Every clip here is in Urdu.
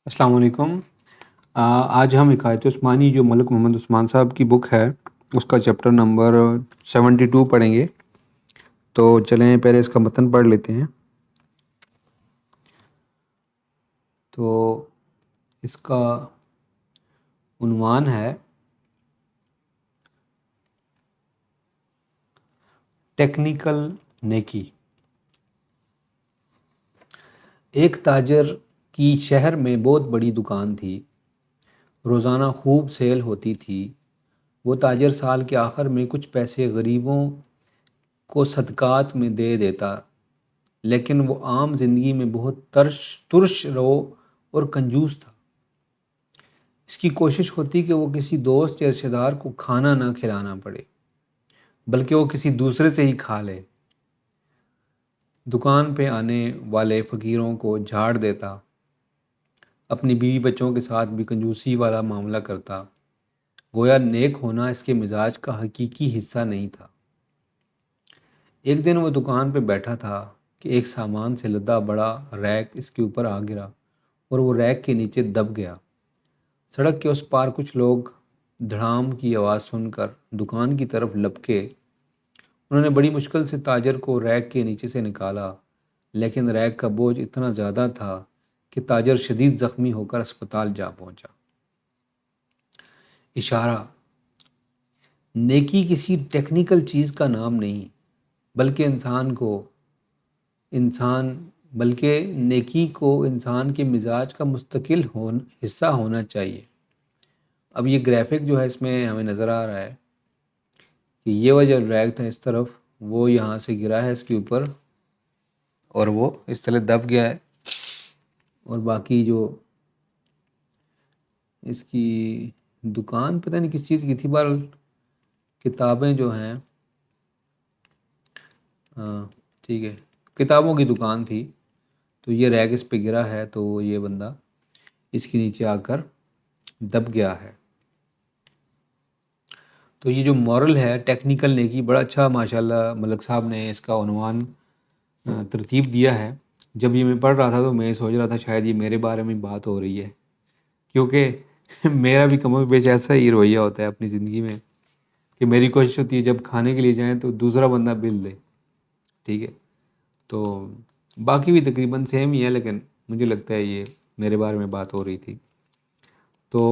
السلام علیکم۔ آج ہم حکایت عثمانی جو ملک محمد عثمان صاحب کی بک ہے اس کا چیپٹر نمبر 72 پڑھیں گے۔ تو چلیں پہلے اس کا متن پڑھ لیتے ہیں۔ تو اس کا عنوان ہے ٹیکنیکل نیکی۔ ایک تاجر کی شہر میں بہت بڑی دکان تھی، روزانہ خوب سیل ہوتی تھی۔ وہ تاجر سال کے آخر میں کچھ پیسے غریبوں کو صدقات میں دے دیتا، لیکن وہ عام زندگی میں بہت ترش رو اور کنجوس تھا۔ اس کی کوشش ہوتی کہ وہ کسی دوست یا رشتہ دار کو کھانا نہ کھلانا پڑے، بلکہ وہ کسی دوسرے سے ہی کھا لے۔ دکان پہ آنے والے فقیروں کو جھاڑ دیتا، اپنی بیوی بچوں کے ساتھ بھی کنجوسی والا معاملہ کرتا، گویا نیک ہونا اس کے مزاج کا حقیقی حصہ نہیں تھا۔ ایک دن وہ دکان پہ بیٹھا تھا کہ ایک سامان سے لدا بڑا ریک اس کے اوپر آ گرا اور وہ ریک کے نیچے دب گیا۔ سڑک کے اس پار کچھ لوگ دھڑام کی آواز سن کر دکان کی طرف لپکے۔ انہوں نے بڑی مشکل سے تاجر کو ریک کے نیچے سے نکالا، لیکن ریک کا بوجھ اتنا زیادہ تھا کہ تاجر شدید زخمی ہو کر اسپتال جا پہنچا۔ اشارہ: نیکی کسی ٹیکنیکل چیز کا نام نہیں، بلکہ نیکی کو انسان کے مزاج کا مستقل حصہ ہونا چاہیے۔ اب یہ گرافک جو ہے اس میں ہمیں نظر آ رہا ہے کہ یہ وجہ ریک تھا اس طرف، وہ یہاں سے گرا ہے اس کے اوپر اور وہ اس طرح دب گیا ہے، اور باقی جو اس کی دکان پتہ نہیں کس چیز کی تھی، بہرحال کتابیں جو ہیں، ٹھیک ہے، کتابوں کی دکان تھی، تو یہ ریک اس پہ گرا ہے تو یہ بندہ اس کے نیچے آ کر دب گیا ہے۔ تو یہ جو مورل ہے ٹیکنیکل نیکی، بڑا اچھا ماشاءاللہ ملک صاحب نے اس کا عنوان ترتیب دیا ہے۔ جب یہ میں پڑھ رہا تھا تو میں سوچ رہا تھا شاید یہ میرے بارے میں بات ہو رہی ہے، کیونکہ میرا بھی کم و بیش ایسا ہی رویہ ہوتا ہے اپنی زندگی میں کہ میری کوشش ہوتی ہے جب کھانے کے لیے جائیں تو دوسرا بندہ بل دے، ٹھیک ہے۔ تو باقی بھی تقریباً سیم ہی ہے، لیکن مجھے لگتا ہے یہ میرے بارے میں بات ہو رہی تھی۔ تو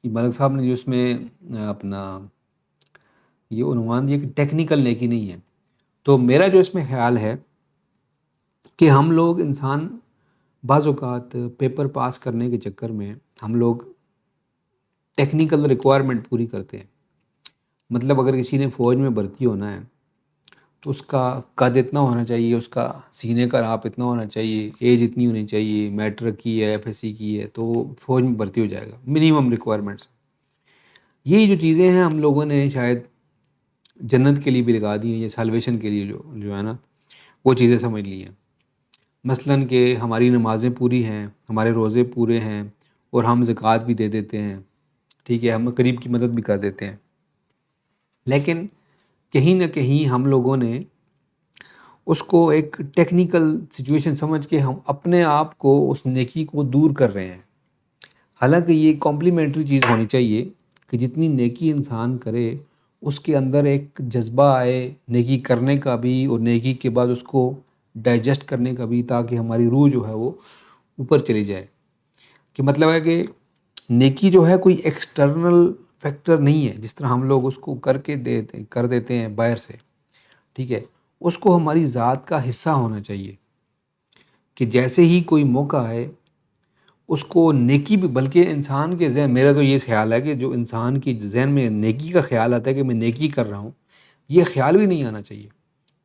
ملک صاحب نے جو اس میں اپنا یہ عنوان دیا کہ ٹیکنیکل نیکی نہیں ہے، تو میرا جو اس میں خیال ہے کہ ہم لوگ انسان بعض اوقات پیپر پاس کرنے کے چکر میں ہم لوگ ٹیکنیکل ریکوائرمنٹ پوری کرتے ہیں۔ مطلب اگر کسی نے فوج میں بھرتی ہونا ہے تو اس کا قد اتنا ہونا چاہیے، اس کا سینے کا راپ اتنا ہونا چاہیے، ایج اتنی ہونی چاہیے، میٹرک کی ہے، ایف ایس سی کی ہے، تو وہ فوج میں بھرتی ہو جائے گا، منیمم ریکوائرمنٹس۔ یہی جو چیزیں ہیں ہم لوگوں نے شاید جنت کے لیے بھی لگا دی ہیں، یا سیلویشن کے لیے جو ہے نا وہ چیزیں سمجھ لی ہیں۔ مثلاً کہ ہماری نمازیں پوری ہیں، ہمارے روزے پورے ہیں، اور ہم زکوٰۃ بھی دے دیتے ہیں، ٹھیک ہے، ہم قریب کی مدد بھی کر دیتے ہیں، لیکن کہیں نہ کہیں ہم لوگوں نے اس کو ایک ٹیکنیکل سچویشن سمجھ کے ہم اپنے آپ کو اس نیکی کو دور کر رہے ہیں۔ حالانکہ یہ کمپلیمنٹری چیز ہونی چاہیے کہ جتنی نیکی انسان کرے اس کے اندر ایک جذبہ آئے نیکی کرنے کا بھی، اور نیکی کے بعد اس کو ڈائجسٹ کرنے کا بھی، تاکہ ہماری روح جو ہے وہ اوپر چلی جائے۔ کہ مطلب ہے کہ نیکی جو ہے کوئی ایکسٹرنل فیکٹر نہیں ہے، جس طرح ہم لوگ اس کو کر دیتے ہیں باہر سے، ٹھیک ہے، اس کو ہماری ذات کا حصہ ہونا چاہیے کہ جیسے ہی کوئی موقع آئے اس کو نیکی بھی، بلکہ انسان کے ذہن، میرا تو یہ خیال ہے کہ جو انسان کی ذہن میں نیکی کا خیال آتا ہے کہ میں نیکی کر رہا ہوں، یہ خیال بھی نہیں آنا چاہیے،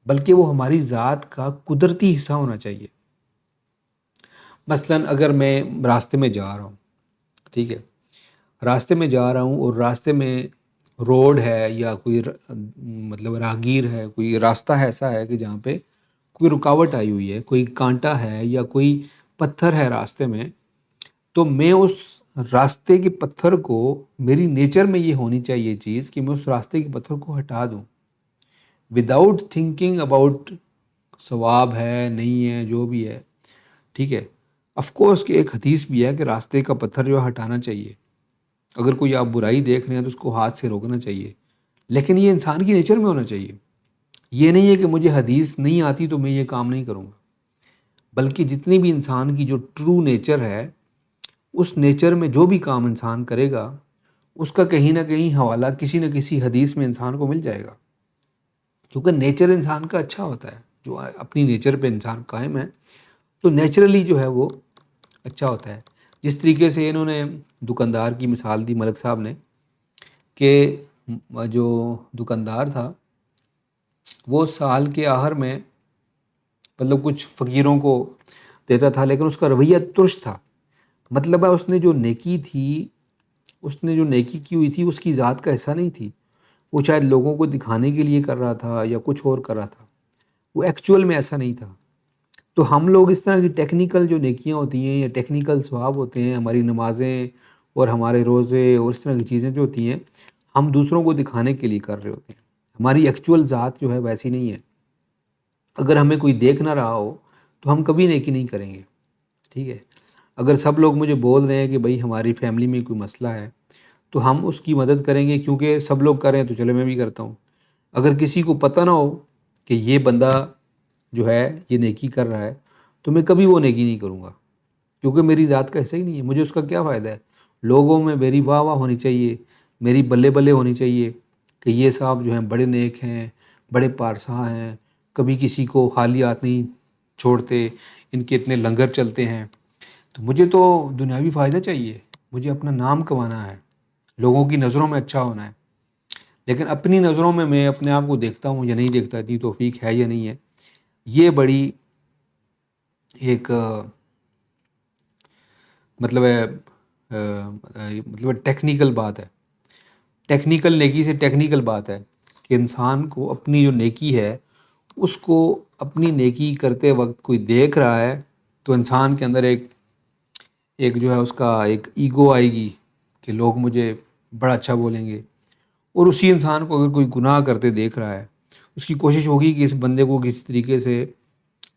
بلکہ وہ ہماری ذات کا قدرتی حصہ ہونا چاہیے۔ مثلاً اگر میں راستے میں جا رہا ہوں، ٹھیک ہے، راستے میں جا رہا ہوں اور راستے میں روڈ ہے یا کوئی مطلب راہگیر ہے، کوئی راستہ ایسا ہے کہ جہاں پہ کوئی رکاوٹ آئی ہوئی ہے، کوئی کانٹا ہے یا کوئی پتھر ہے راستے میں، تو میں اس راستے کے پتھر کو، میری نیچر میں یہ ہونی چاہیے چیز کہ میں اس راستے کے پتھر کو ہٹا دوں، وداؤٹ تھنکنگ اباؤٹ ثواب ہے نہیں ہے جو بھی ہے، ٹھیک ہے۔ آف کورس کہ ایک حدیث بھی ہے کہ راستے کا پتھر جو ہے ہٹانا چاہیے، اگر کوئی آپ برائی دیکھ رہے ہیں تو اس کو ہاتھ سے روکنا چاہیے، لیکن یہ انسان کی نیچر میں ہونا چاہیے۔ یہ نہیں ہے کہ مجھے حدیث نہیں آتی تو میں یہ کام نہیں کروں گا، بلکہ جتنی بھی انسان کی جو ٹرو نیچر ہے، اس نیچر میں جو بھی کام انسان کرے گا اس کا کہیں نہ کہیں حوالہ کسی نہ کسی حدیث میں انسان کو مل جائے گا، کیونکہ نیچر انسان کا اچھا ہوتا ہے۔ جو اپنی نیچر پہ انسان قائم ہے تو نیچرلی جو ہے وہ اچھا ہوتا ہے۔ جس طریقے سے انہوں نے دکاندار کی مثال دی ملک صاحب نے، کہ جو دکاندار تھا وہ سال کے آخر میں مطلب کچھ فقیروں کو دیتا تھا، لیکن اس کا رویہ ترش تھا۔ مطلب ہے اس نے جو نیکی تھی، اس نے جو نیکی کی ہوئی تھی اس کی ذات کا حصہ نہیں تھی، وہ شاید لوگوں کو دکھانے کے لیے کر رہا تھا یا کچھ اور کر رہا تھا، وہ ایکچول میں ایسا نہیں تھا۔ تو ہم لوگ اس طرح کی ٹیکنیکل جو نیکیاں ہوتی ہیں یا ٹیکنیکل ثواب ہوتے ہیں، ہماری نمازیں اور ہمارے روزے اور اس طرح کی چیزیں جو ہوتی ہیں، ہم دوسروں کو دکھانے کے لیے کر رہے ہوتے ہیں، ہماری ایکچول ذات جو ہے ویسی نہیں ہے۔ اگر ہمیں کوئی دیکھ نہ رہا ہو تو ہم کبھی نیکی نہیں کریں گے، ٹھیک ہے۔ اگر سب لوگ مجھے بول رہے ہیں کہ بھائی ہماری فیملی میں کوئی مسئلہ ہے تو ہم اس کی مدد کریں گے، کیونکہ سب لوگ کر رہے ہیں تو چلو میں بھی کرتا ہوں۔ اگر کسی کو پتہ نہ ہو کہ یہ بندہ جو ہے یہ نیکی کر رہا ہے تو میں کبھی وہ نیکی نہیں کروں گا، کیونکہ میری ذات کا حصہ ہی نہیں ہے، مجھے اس کا کیا فائدہ ہے۔ لوگوں میں میری واہ واہ ہونی چاہیے، میری بلے بلے ہونی چاہیے کہ یہ صاحب جو ہیں بڑے نیک ہیں، بڑے پارسا ہیں، کبھی کسی کو خالی ہاتھ نہیں چھوڑتے، ان کے اتنے لنگر چلتے ہیں۔ تو مجھے تو دنیاوی فائدہ چاہیے، مجھے اپنا نام کمانا ہے، لوگوں کی نظروں میں اچھا ہونا ہے، لیکن اپنی نظروں میں اپنے آپ کو دیکھتا ہوں یا نہیں دیکھتا، اتنی توفیق ہے یا نہیں ہے، یہ بڑی ایک مطلب ہے مطلب ٹیکنیکل بات ہے۔ ٹیکنیکل نیکی سے ٹیکنیکل بات ہے کہ انسان کو اپنی جو نیکی ہے اس کو اپنی نیکی کرتے وقت کوئی دیکھ رہا ہے تو انسان کے اندر ایک جو ہے اس کا ایک ایگو آئے گی کہ لوگ مجھے بڑا اچھا بولیں گے، اور اسی انسان کو اگر کوئی گناہ کرتے دیکھ رہا ہے اس کی کوشش ہوگی کہ اس بندے کو کسی طریقے سے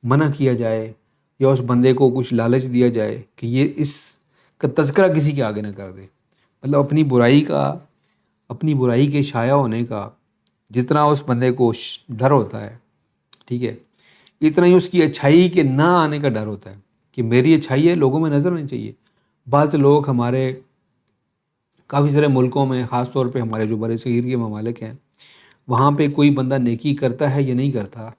منع کیا جائے یا اس بندے کو کچھ لالچ دیا جائے کہ یہ اس کا تذکرہ کسی کے آگے نہ کر دے۔ مطلب اپنی برائی کے شائع ہونے کا جتنا اس بندے کو ڈر ہوتا ہے، ٹھیک ہے، اتنا ہی اس کی اچھائی کے نہ آنے کا ڈر ہوتا ہے کہ میری اچھائی ہے لوگوں میں نظر نہیں چاہیے۔ بعض لوگ ہمارے کافی سارے ملکوں میں، خاص طور پہ ہمارے جو برِ صغیر کے ممالک ہیں، وہاں پہ کوئی بندہ نیکی کرتا ہے یا نہیں کرتا،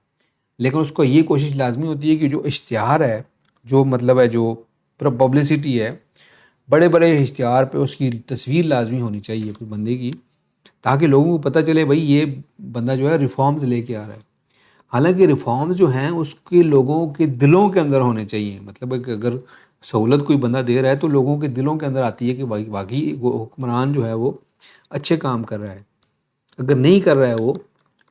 لیکن اس کو یہ کوشش لازمی ہوتی ہے کہ جو اشتہار ہے، جو مطلب ہے جو پبلسٹی ہے، بڑے بڑے اشتہار پہ اس کی تصویر لازمی ہونی چاہیے کوئی بندے کی، تاکہ لوگوں کو پتہ چلے بھائی یہ بندہ جو ہے ریفارمز لے کے آ رہا ہے۔ حالانکہ ریفارمز جو ہیں اس کے لوگوں کے دلوں کے اندر ہونے چاہیے، مطلب ہے کہ اگر سہولت کوئی بندہ دے رہا ہے تو لوگوں کے دلوں کے اندر آتی ہے کہ واقعی وہ حکمران جو ہے وہ اچھے کام کر رہا ہے۔ اگر نہیں کر رہا ہے وہ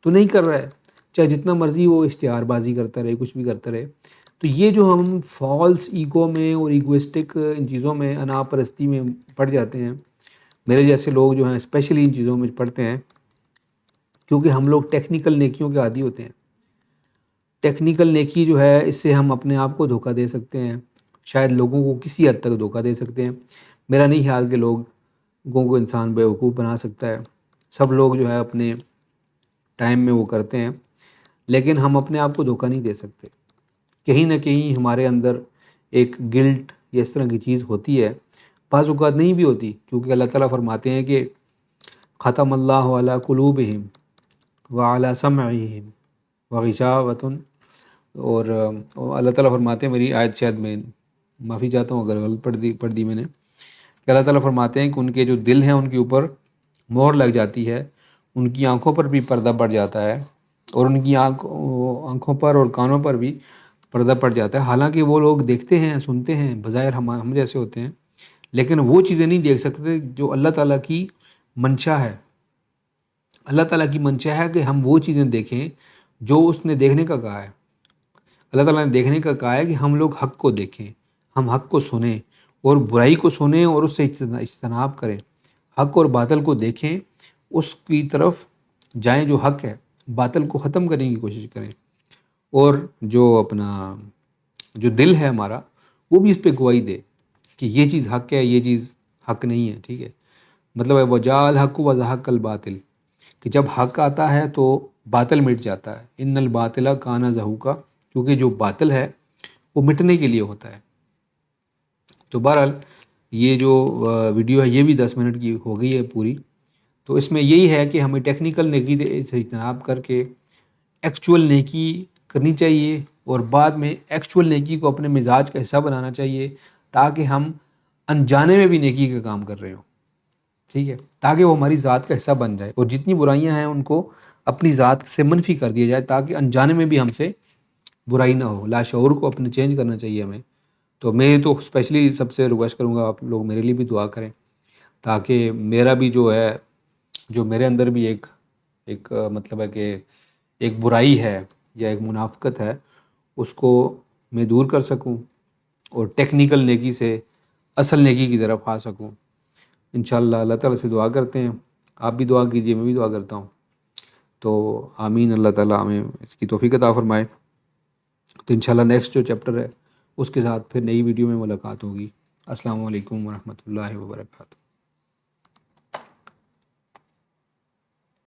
تو نہیں کر رہا ہے، چاہے جتنا مرضی وہ اشتہار بازی کرتا رہے، کچھ بھی کرتا رہے۔ تو یہ جو ہم فالس ایگو میں اور ایگوسٹک ان چیزوں میں، انا پرستی میں پڑ جاتے ہیں، میرے جیسے لوگ جو ہیں اسپیشلی ان چیزوں میں پڑھتے ہیں، کیونکہ ہم لوگ ٹیکنیکل نیکیوں کے عادی ہوتے ہیں۔ ٹیکنیکل نیکی جو ہے اس سے ہم اپنے آپ کو دھوکہ دے سکتے ہیں، شاید لوگوں کو کسی حد تک دھوکہ دے سکتے ہیں۔ میرا نہیں خیال کہ لوگوں کو انسان بیوقوف بنا سکتا ہے، سب لوگ جو ہے اپنے ٹائم میں وہ کرتے ہیں، لیکن ہم اپنے آپ کو دھوکہ نہیں دے سکتے۔ کہیں نہ کہیں ہمارے اندر ایک گلٹ یا اس طرح کی چیز ہوتی ہے، بعض اوقات نہیں بھی ہوتی، کیونکہ اللہ تعالیٰ فرماتے ہیں کہ ختم اللہ علی قلوبہم وعلی سمعہم وغشاوۃ، اور اللہ تعالیٰ فرماتے ہیں، میری آیت شاید میں معافی چاہتا ہوں اگر غلط پڑھ دی میں نے، کہ اللہ تعالیٰ فرماتے ہیں کہ ان کے جو دل ہیں ان کے اوپر مہر لگ جاتی ہے، ان کی آنکھوں پر بھی پردہ پڑ جاتا ہے، اور ان کی آنکھوں پر اور کانوں پر بھی پردہ پڑ جاتا ہے۔ حالانکہ وہ لوگ دیکھتے ہیں، سنتے ہیں، بظاہر ہم جیسے ہوتے ہیں، لیکن وہ چیزیں نہیں دیکھ سکتے جو اللہ تعالیٰ کی منشا ہے۔ اللہ تعالیٰ کی منشا ہے کہ ہم وہ چیزیں دیکھیں جو اس نے دیکھنے کا کہا ہے۔ اللہ تعالیٰ نے دیکھنے کا کہا ہے کہ ہم لوگ حق کو دیکھیں، ہم حق کو سنیں اور برائی کو سنیں اور اس سے اجتناب کریں، حق اور باطل کو دیکھیں، اس کی طرف جائیں جو حق ہے، باطل کو ختم کرنے کی کوشش کریں، اور جو دل ہے ہمارا وہ بھی اس پہ گواہی دے کہ یہ چیز حق ہے، یہ چیز حق نہیں ہے. ٹھیک ہے، مطلب ہے وجاء الحق وزہق الباطل، کہ جب حق آتا ہے تو باطل مٹ جاتا ہے. ان الباطل کان زہوقا، کیونکہ جو باطل ہے وہ مٹنے کے لیے ہوتا ہے. تو بہرحال یہ جو ویڈیو ہے یہ بھی 10 منٹ کی ہو گئی ہے پوری. تو اس میں یہی ہے کہ ہمیں ٹیکنیکل نیکی سے اجتناب کر کے ایکچول نیکی کرنی چاہیے، اور بعد میں ایکچول نیکی کو اپنے مزاج کا حصہ بنانا چاہیے، تاکہ ہم انجانے میں بھی نیکی کا کام کر رہے ہوں. ٹھیک ہے، تاکہ وہ ہماری ذات کا حصہ بن جائے، اور جتنی برائیاں ہیں ان کو اپنی ذات سے منفی کر دیا جائے، تاکہ انجانے میں بھی ہم سے برائی نہ ہو. لاشعور کو اپنے چینج کرنا چاہیے ہمیں. تو میں تو اسپیشلی سب سے ریکویسٹ کروں گا آپ لوگ میرے لیے بھی دعا کریں، تاکہ میرا بھی جو ہے، جو میرے اندر بھی ایک مطلب ہے کہ ایک برائی ہے یا ایک منافقت ہے، اس کو میں دور کر سکوں اور ٹیکنیکل نیکی سے اصل نیکی کی طرف آ سکوں. انشاءاللہ اللہ تعالیٰ سے دعا کرتے ہیں. آپ بھی دعا کیجیے، میں بھی دعا کرتا ہوں. تو آمین. اللہ تعالیٰ ہمیں اس کی توفیق عطا فرمائے. تو انشاءاللہ نیکسٹ جو چیپٹر ہے اس کے ساتھ پھر نئی ویڈیو میں ملاقات ہوگی. السلام علیکم ورحمۃ اللہ وبرکاتہ.